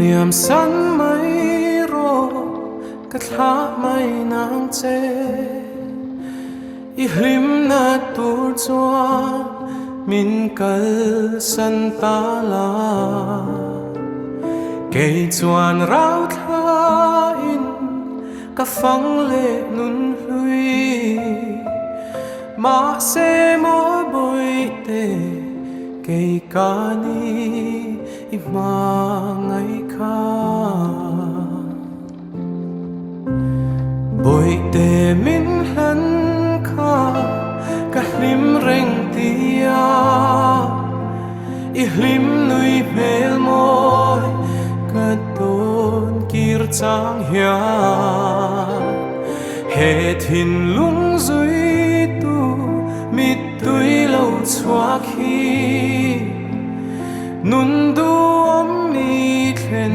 liam san mai ro ka thla mai nang che I hlim na tur chuan min kal san ta la kei chuan rau thla in ka phang le nun hlui ma se mo boi te kei ka ni I ma ngai kha boi te min hlan kha ka hlim reng tia I hlim nui mel moi ka ton kir chang hia he thin lung zui tu mit tui lo chuak hi nun du om